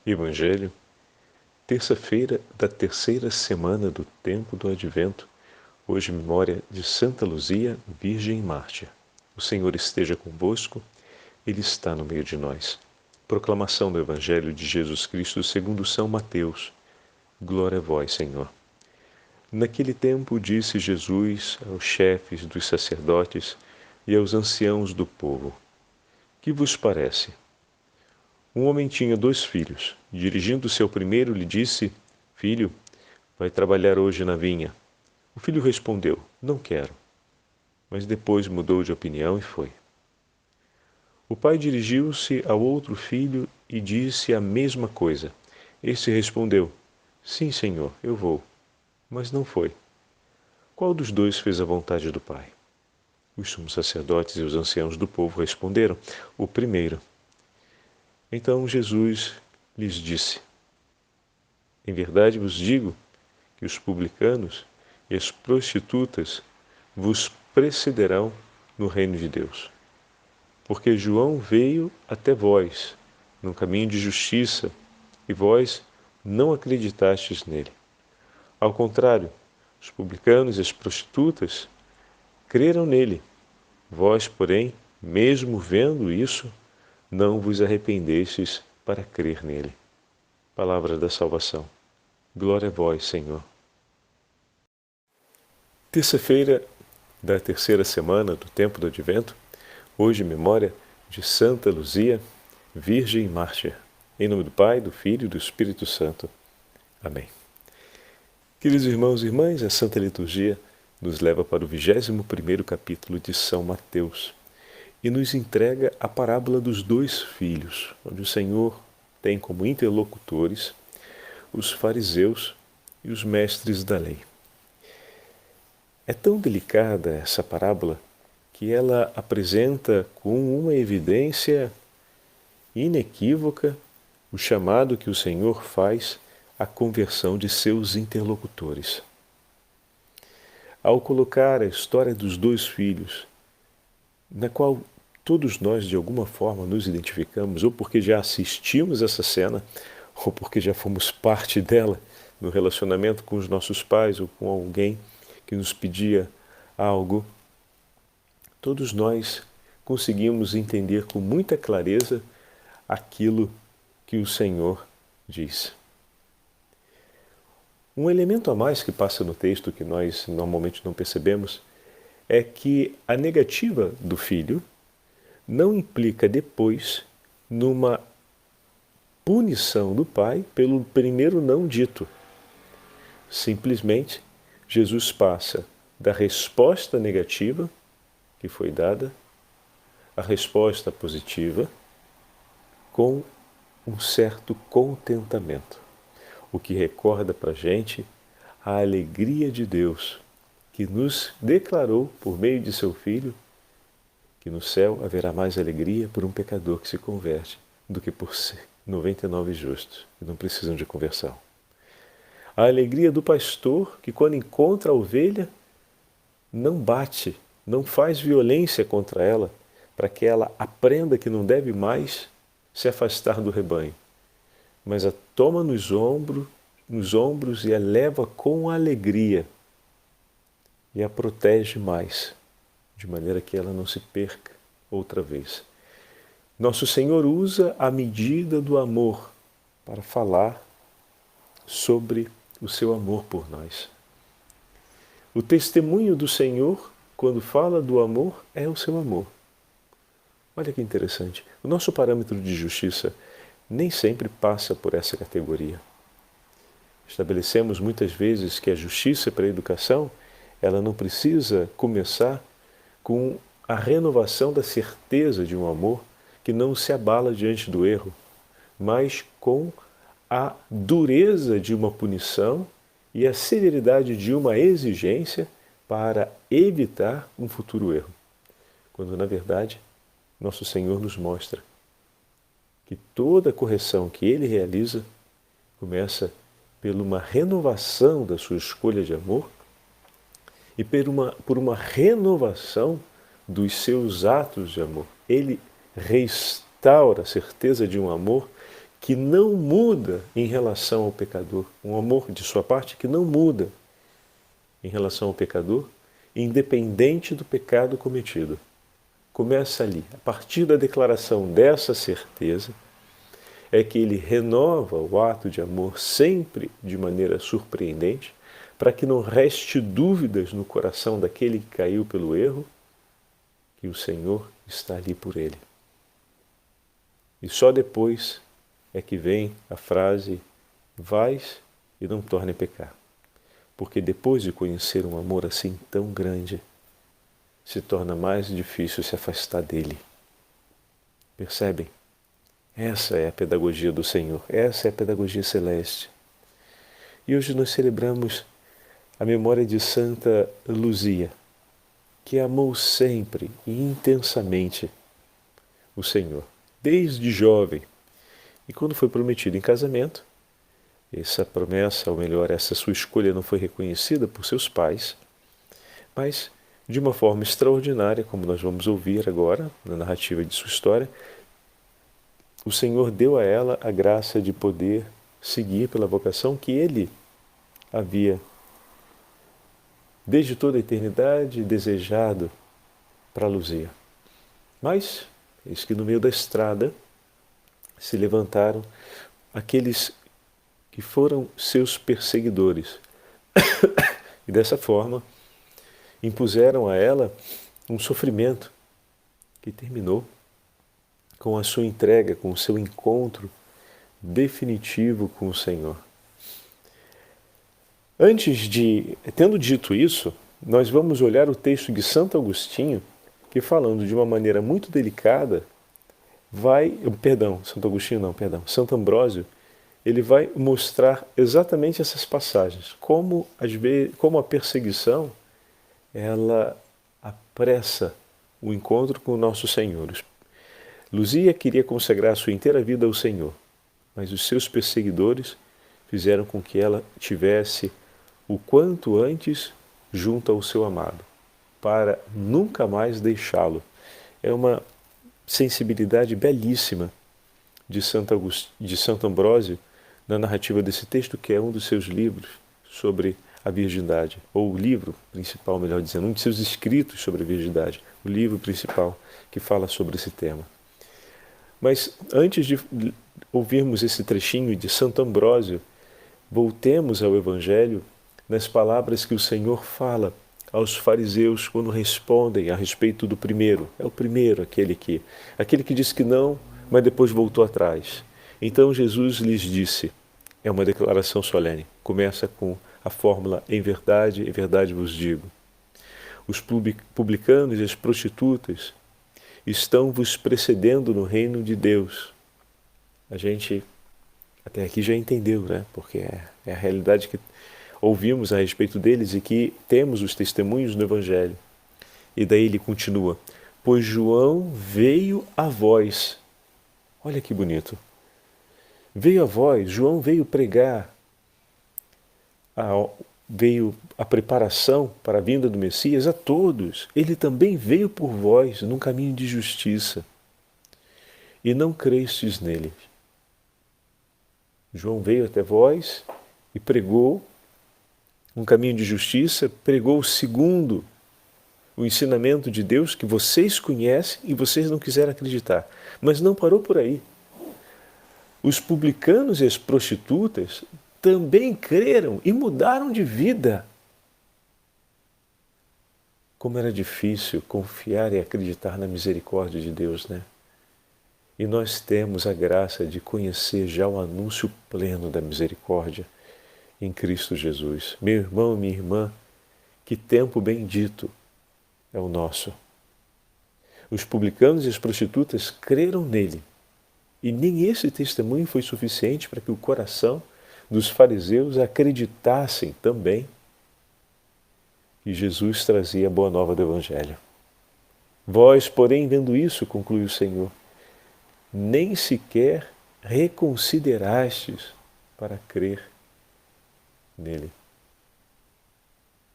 Evangelho, terça-feira da terceira semana do tempo do Advento, hoje memória de Santa Luzia, Virgem e Mártir. O Senhor esteja convosco, Ele está no meio de nós. Proclamação do Evangelho de Jesus Cristo segundo São Mateus. Glória a vós, Senhor. Naquele tempo disse Jesus aos chefes dos sacerdotes e aos anciãos do povo: Que vos parece? Um homem tinha 2 filhos. Dirigindo-se ao primeiro, lhe disse: Filho, vai trabalhar hoje na vinha. O filho respondeu: Não quero. Mas depois mudou de opinião e foi. O pai dirigiu-se ao outro filho e disse a mesma coisa. Este respondeu: Sim, senhor, eu vou. Mas não foi. Qual dos 2 fez a vontade do pai? Os sumos sacerdotes e os anciãos do povo responderam: O primeiro. Então Jesus lhes disse: Em verdade vos digo que os publicanos e as prostitutas vos precederão no reino de Deus. Porque João veio até vós, num caminho de justiça, e vós não acreditastes nele. Ao contrário, os publicanos e as prostitutas creram nele. Vós, porém, mesmo vendo isso, não vos arrependestes para crer nele. Palavra da salvação. Glória a vós, Senhor. Terça-feira da terceira semana do tempo do Advento, hoje memória de Santa Luzia, Virgem e Mártir. Em nome do Pai, do Filho e do Espírito Santo. Amém. Queridos irmãos e irmãs, a Santa Liturgia nos leva para o 21º capítulo de São Mateus e nos entrega a parábola dos 2 filhos, onde o Senhor tem como interlocutores os fariseus e os mestres da lei. É tão delicada essa parábola que ela apresenta com uma evidência inequívoca o chamado que o Senhor faz à conversão de seus interlocutores. Ao colocar a história dos 2 filhos, na qual todos nós de alguma forma nos identificamos, ou porque já assistimos essa cena, ou porque já fomos parte dela no relacionamento com os nossos pais ou com alguém que nos pedia algo, todos nós conseguimos entender com muita clareza aquilo que o Senhor diz. Um elemento a mais que passa no texto que nós normalmente não percebemos é que a negativa do filho não implica depois numa punição do pai pelo primeiro não dito. Simplesmente, Jesus passa da resposta negativa que foi dada à resposta positiva com um certo contentamento, o que recorda para a gente a alegria de Deus que nos declarou por meio de seu Filho que no céu haverá mais alegria por um pecador que se converte do que por 99 justos que não precisam de conversão. A alegria do pastor que, quando encontra a ovelha, não bate, não faz violência contra ela, para que ela aprenda que não deve mais se afastar do rebanho, mas a toma nos ombros e a leva com alegria e a protege mais, de maneira que ela não se perca outra vez. Nosso Senhor usa a medida do amor para falar sobre o seu amor por nós. O testemunho do Senhor, quando fala do amor, é o seu amor. Olha que interessante. O nosso parâmetro de justiça nem sempre passa por essa categoria. Estabelecemos muitas vezes que a justiça para a educação, ela não precisa começar com a renovação da certeza de um amor que não se abala diante do erro, mas com a dureza de uma punição e a severidade de uma exigência para evitar um futuro erro. Quando, na verdade, nosso Senhor nos mostra que toda correção que Ele realiza começa por uma renovação da sua escolha de amor e por uma renovação dos seus atos de amor. Ele restaura a certeza de um amor que não muda em relação ao pecador, um amor de sua parte que não muda em relação ao pecador, independente do pecado cometido. Começa ali, a partir da declaração dessa certeza, é que ele renova o ato de amor sempre de maneira surpreendente, para que não reste dúvidas no coração daquele que caiu pelo erro, que o Senhor está ali por ele. E só depois é que vem a frase: vais e não torne a pecar. Porque depois de conhecer um amor assim tão grande, se torna mais difícil se afastar dele. Percebem? Essa é a pedagogia do Senhor, essa é a pedagogia celeste. E hoje nós celebramos a memória de Santa Luzia, que amou sempre e intensamente o Senhor, desde jovem. E quando foi prometido em casamento, essa promessa, ou melhor, essa sua escolha não foi reconhecida por seus pais, mas de uma forma extraordinária, como nós vamos ouvir agora na narrativa de sua história, o Senhor deu a ela a graça de poder seguir pela vocação que Ele havia, desde toda a eternidade, desejado para Luzia. Mas, eis que no meio da estrada se levantaram aqueles que foram seus perseguidores. E dessa forma, impuseram a ela um sofrimento que terminou com a sua entrega, com o seu encontro definitivo com o Senhor. Tendo dito isso, nós vamos olhar o texto de Santo Agostinho, que falando de uma maneira muito delicada, Santo Ambrósio, ele vai mostrar exatamente essas passagens, como a perseguição, ela apressa o encontro com o nosso Senhor. Luzia queria consagrar sua inteira vida ao Senhor, mas os seus perseguidores fizeram com que ela tivesse o quanto antes junto ao seu amado, para nunca mais deixá-lo. É uma sensibilidade belíssima de Santo Ambrósio na narrativa desse texto, que é um dos seus livros sobre a virgindade, ou o livro principal, melhor dizendo, um de seus escritos sobre a virgindade, o livro principal que fala sobre esse tema. Mas antes de ouvirmos esse trechinho de Santo Ambrósio, voltemos ao Evangelho nas palavras que o Senhor fala aos fariseus quando respondem a respeito do primeiro. É o primeiro, aquele que disse que não, mas depois voltou atrás. Então Jesus lhes disse, é uma declaração solene, começa com a fórmula em verdade vos digo. Os publicanos e as prostitutas estão vos precedendo no reino de Deus. A gente até aqui já entendeu, né? Porque é a realidade que ouvimos a respeito deles e que temos os testemunhos no Evangelho. E daí ele continua, pois João veio a vós. Olha que bonito. Veio a vós, João veio pregar, veio a preparação para a vinda do Messias a todos. Ele também veio por vós num caminho de justiça. E não crestes nele. João veio até vós e pregou um caminho de justiça, pregou segundo o ensinamento de Deus que vocês conhecem e vocês não quiseram acreditar. Mas não parou por aí. Os publicanos e as prostitutas também creram e mudaram de vida. Como era difícil confiar e acreditar na misericórdia de Deus, né? E nós temos a graça de conhecer já o anúncio pleno da misericórdia em Cristo Jesus. Meu irmão, minha irmã, que tempo bendito é o nosso. Os publicanos e as prostitutas creram nele. E nem esse testemunho foi suficiente para que o coração dos fariseus acreditassem também que Jesus trazia a boa nova do Evangelho. Vós, porém, vendo isso, conclui o Senhor, nem sequer reconsiderastes para crer nele.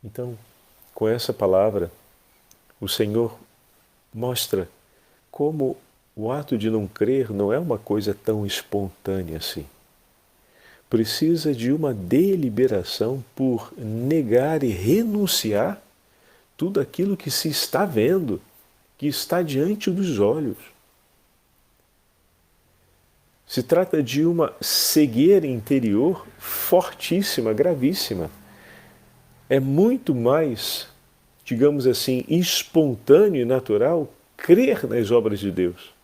Então, com essa palavra, o Senhor mostra como o ato de não crer não é uma coisa tão espontânea assim. Precisa de uma deliberação por negar e renunciar tudo aquilo que se está vendo, que está diante dos olhos. Se trata de uma cegueira interior fortíssima, gravíssima. É muito mais, digamos assim, espontâneo e natural crer nas obras de Deus.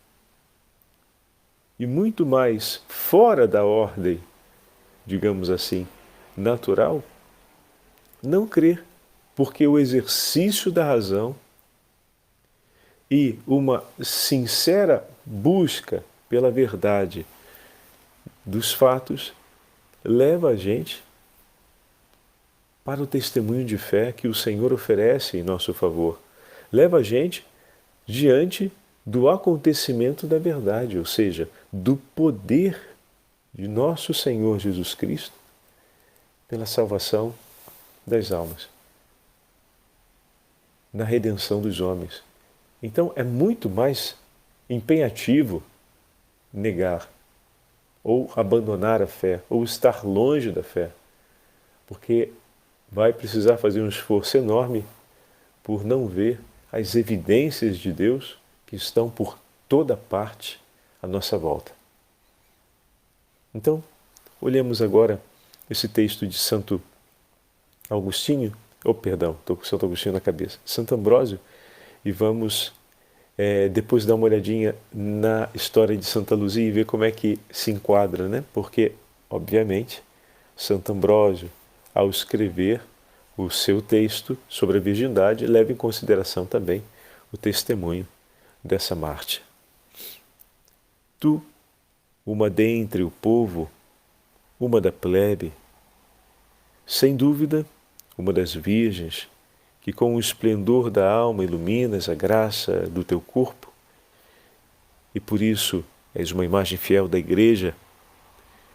E muito mais fora da ordem, digamos assim, natural, não crer, porque o exercício da razão e uma sincera busca pela verdade dos fatos leva a gente para o testemunho de fé que o Senhor oferece em nosso favor. Leva a gente diante do acontecimento da verdade, ou seja, do poder de nosso Senhor Jesus Cristo pela salvação das almas, na redenção dos homens. Então é muito mais empenhativo negar, ou abandonar a fé, ou estar longe da fé, porque vai precisar fazer um esforço enorme por não ver as evidências de Deus que estão por toda parte à nossa volta. Então, olhemos agora esse texto de Santo Agostinho, estou com Santo Agostinho na cabeça, Santo Ambrósio, e vamos depois dar uma olhadinha na história de Santa Luzia e ver como é que se enquadra, né? Porque, obviamente, Santo Ambrósio, ao escrever o seu texto sobre a virgindade, leva em consideração também o testemunho dessa Mártir. Tu, uma dentre o povo, uma da plebe, sem dúvida, uma das virgens, que com o esplendor da alma iluminas a graça do teu corpo, e por isso és uma imagem fiel da Igreja,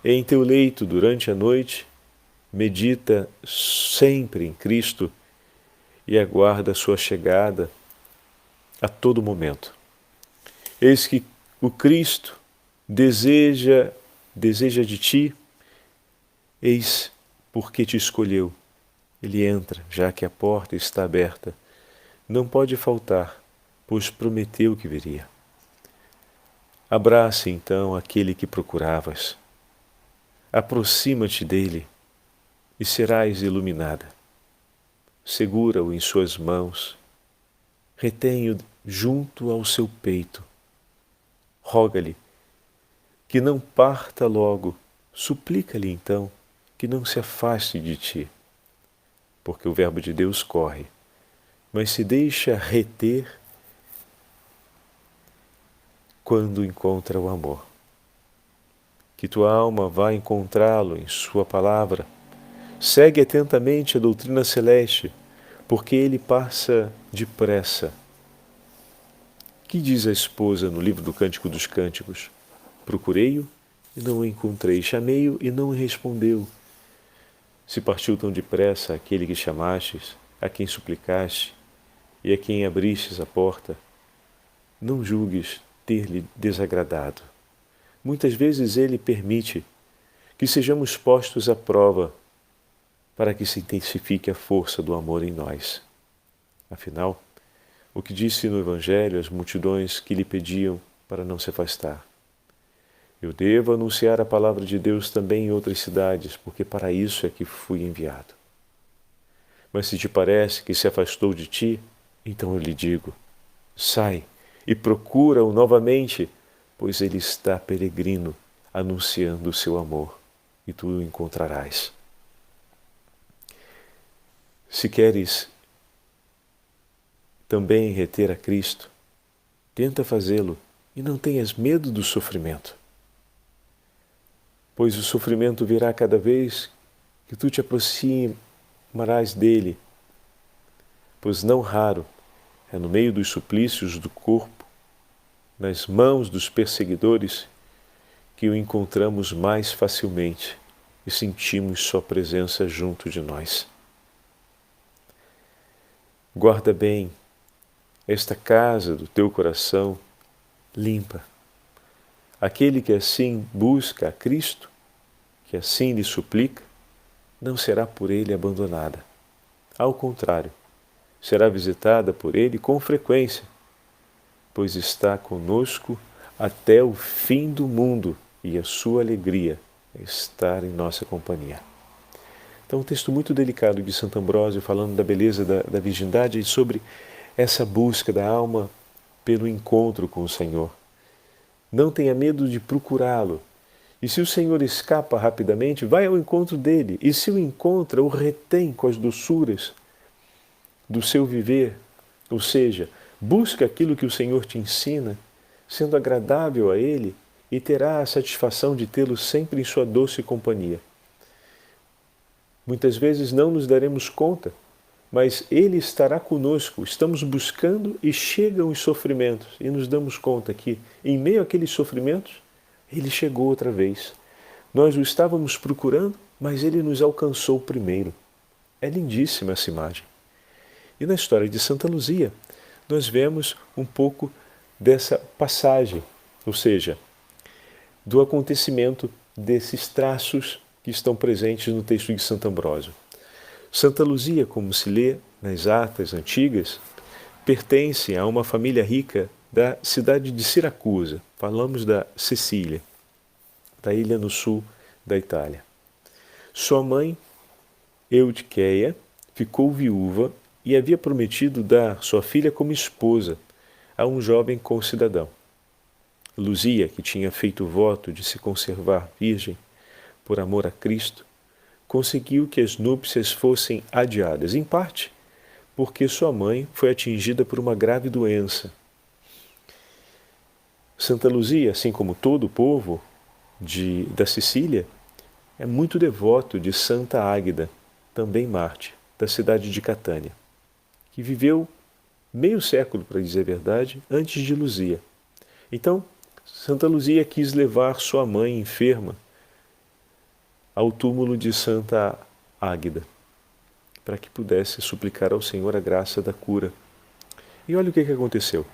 e em teu leito durante a noite, medita sempre em Cristo e aguarda a sua chegada a todo momento. Eis que o Cristo deseja de ti, eis porque te escolheu. Ele entra, já que a porta está aberta. Não pode faltar, pois prometeu que viria. Abraça então aquele que procuravas. Aproxima-te dele e serás iluminada. Segura-o em suas mãos. Retém-o junto ao seu peito. Roga-lhe que não parta logo. Suplica-lhe então que não se afaste de ti. Porque o verbo de Deus corre, mas se deixa reter quando encontra o amor. Que tua alma vá encontrá-lo em sua palavra. Segue atentamente a doutrina celeste, porque ele passa depressa. Que diz a esposa no livro do Cântico dos Cânticos? Procurei-o e não o encontrei, chamei-o e não respondeu. Se partiu tão depressa aquele que chamastes, a quem suplicaste e a quem abristes a porta, não julgues ter-lhe desagradado. Muitas vezes ele permite que sejamos postos à prova para que se intensifique a força do amor em nós. Afinal, o que disse no Evangelho às multidões que lhe pediam para não se afastar? Eu devo anunciar a palavra de Deus também em outras cidades, porque para isso é que fui enviado. Mas se te parece que se afastou de ti, então eu lhe digo, sai e procura-o novamente, pois ele está peregrino, anunciando o seu amor, e tu o encontrarás. Se queres também reter a Cristo, tenta fazê-lo e não tenhas medo do sofrimento. Pois o sofrimento virá cada vez que tu te aproximarás dele, pois não raro é no meio dos suplícios do corpo, nas mãos dos perseguidores, que o encontramos mais facilmente e sentimos sua presença junto de nós. Guarda bem esta casa do teu coração limpa, Aquele que assim busca a Cristo, que assim lhe suplica, não será por ele abandonada. Ao contrário, será visitada por ele com frequência, pois está conosco até o fim do mundo e a sua alegria é estar em nossa companhia. Então, um texto muito delicado de Santo Ambrósio, falando da beleza da virgindade e sobre essa busca da alma pelo encontro com o Senhor. Não tenha medo de procurá-lo. E se o Senhor escapa rapidamente, vai ao encontro dele. E se o encontra, o retém com as doçuras do seu viver. Ou seja, busca aquilo que o Senhor te ensina, sendo agradável a ele, e terá a satisfação de tê-lo sempre em sua doce companhia. Muitas vezes não nos daremos conta, mas ele estará conosco. Estamos buscando e chegam os sofrimentos e nos damos conta que, em meio àqueles sofrimentos, ele chegou outra vez. Nós o estávamos procurando, mas ele nos alcançou primeiro. É lindíssima essa imagem. E na história de Santa Luzia, nós vemos um pouco dessa passagem, ou seja, do acontecimento desses traços que estão presentes no texto de Santo Ambrósio. Santa Luzia, como se lê nas atas antigas, pertence a uma família rica da cidade de Siracusa. Falamos da Sicília, da ilha no sul da Itália. Sua mãe, Eutiqueia, ficou viúva e havia prometido dar sua filha como esposa a um jovem concidadão. Luzia, que tinha feito o voto de se conservar virgem por amor a Cristo, conseguiu que as núpcias fossem adiadas, em parte porque sua mãe foi atingida por uma grave doença. Santa Luzia, assim como todo o povo da Sicília, é muito devoto de Santa Águeda, também Marte, da cidade de Catânia, que viveu meio século, para dizer a verdade, antes de Luzia. Então, Santa Luzia quis levar sua mãe enferma ao túmulo de Santa Águeda, para que pudesse suplicar ao Senhor a graça da cura. E olha o que aconteceu.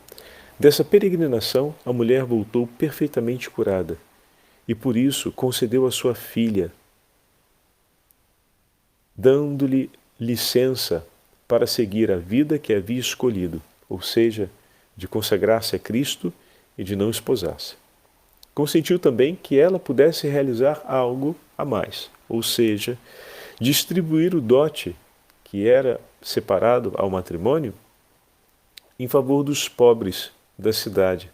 Dessa peregrinação, a mulher voltou perfeitamente curada, e por isso concedeu a sua filha, dando-lhe licença para seguir a vida que havia escolhido, ou seja, de consagrar-se a Cristo e de não esposar-se. Consentiu também que ela pudesse realizar algo a mais, ou seja, distribuir o dote que era separado ao matrimônio em favor dos pobres da cidade.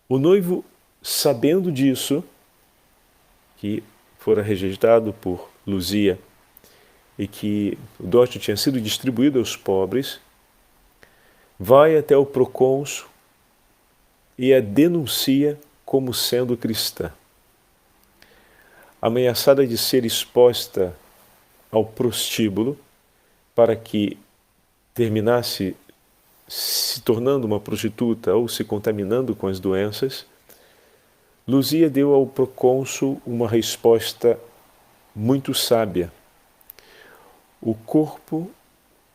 O noivo, sabendo disso, que fora rejeitado por Luzia e que o dote tinha sido distribuído aos pobres, vai até o procônsul e a denuncia como sendo cristã. Ameaçada de ser exposta ao prostíbulo para que terminasse se tornando uma prostituta ou se contaminando com as doenças, Luzia deu ao procônsul uma resposta muito sábia. O corpo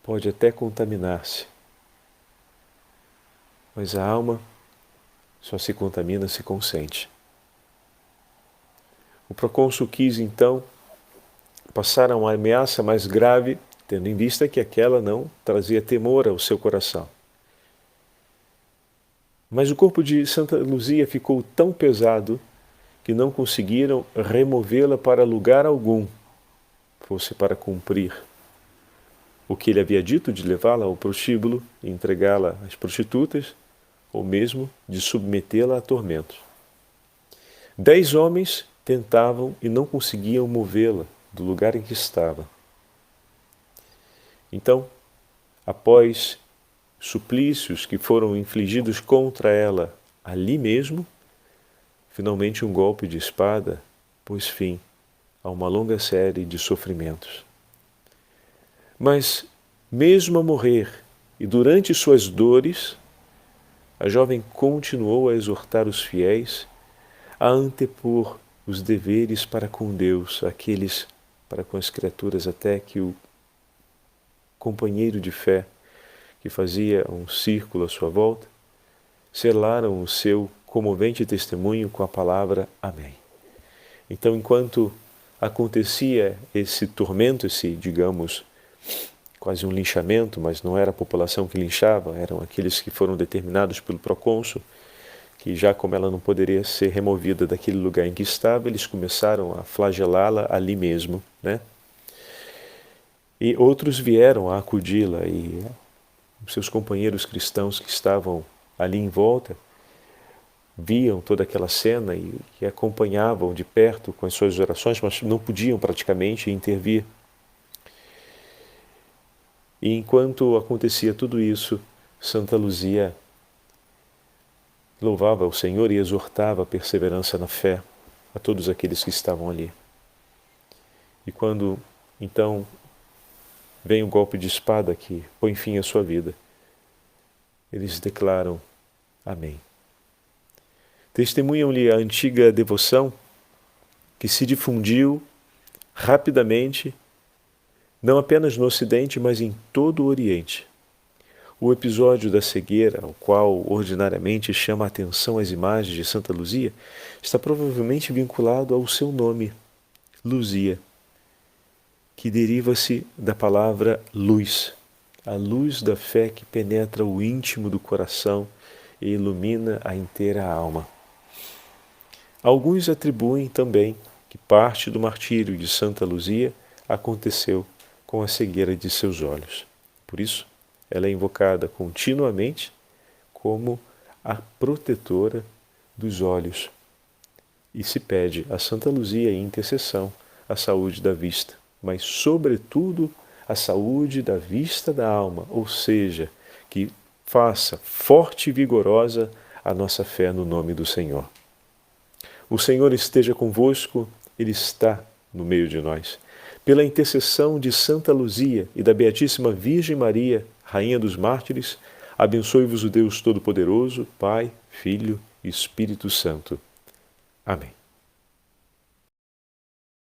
pode até contaminar-se, mas a alma só se contamina se consente. O procônsul quis, então, passar a uma ameaça mais grave, tendo em vista que aquela não trazia temor ao seu coração. Mas o corpo de Santa Luzia ficou tão pesado que não conseguiram removê-la para lugar algum, fosse para cumprir o que ele havia dito de levá-la ao prostíbulo e entregá-la às prostitutas, ou mesmo de submetê-la a tormentos. 10 homens tentavam e não conseguiam movê-la do lugar em que estava. Então, após suplícios que foram infligidos contra ela ali mesmo, finalmente um golpe de espada pôs fim a uma longa série de sofrimentos. Mas, mesmo a morrer e durante suas dores, a jovem continuou a exortar os fiéis a antepor os deveres para com Deus, aqueles para com as criaturas, até que o companheiro de fé que fazia um círculo à sua volta, selaram o seu comovente testemunho com a palavra amém. Então, enquanto acontecia esse tormento, digamos, quase um linchamento, mas não era a população que linchava, eram aqueles que foram determinados pelo procônsul, que já como ela não poderia ser removida daquele lugar em que estava, eles começaram a flagelá-la ali mesmo, né? E outros vieram a acudi-la, e seus companheiros cristãos que estavam ali em volta viam toda aquela cena e acompanhavam de perto com as suas orações, mas não podiam praticamente intervir. E enquanto acontecia tudo isso, Santa Luzia louvava o Senhor e exortava a perseverança na fé a todos aqueles que estavam ali. E quando, então, vem o golpe de espada que põe fim à sua vida, eles declaram amém. Testemunham-lhe a antiga devoção que se difundiu rapidamente, não apenas no Ocidente, mas em todo o Oriente. O episódio da cegueira, ao qual ordinariamente chama a atenção as imagens de Santa Luzia, está provavelmente vinculado ao seu nome, Luzia, que deriva-se da palavra luz, a luz da fé que penetra o íntimo do coração e ilumina a inteira alma. Alguns atribuem também que parte do martírio de Santa Luzia aconteceu com a cegueira de seus olhos. Por isso, ela é invocada continuamente como a protetora dos olhos e se pede a Santa Luzia em intercessão a saúde da vista, mas sobretudo a saúde da vista da alma, ou seja, que faça forte e vigorosa a nossa fé no nome do Senhor. O Senhor esteja convosco, Ele está no meio de nós. Pela intercessão de Santa Luzia e da Beatíssima Virgem Maria, Rainha dos Mártires, abençoe-vos o Deus Todo-Poderoso, Pai, Filho e Espírito Santo. Amém.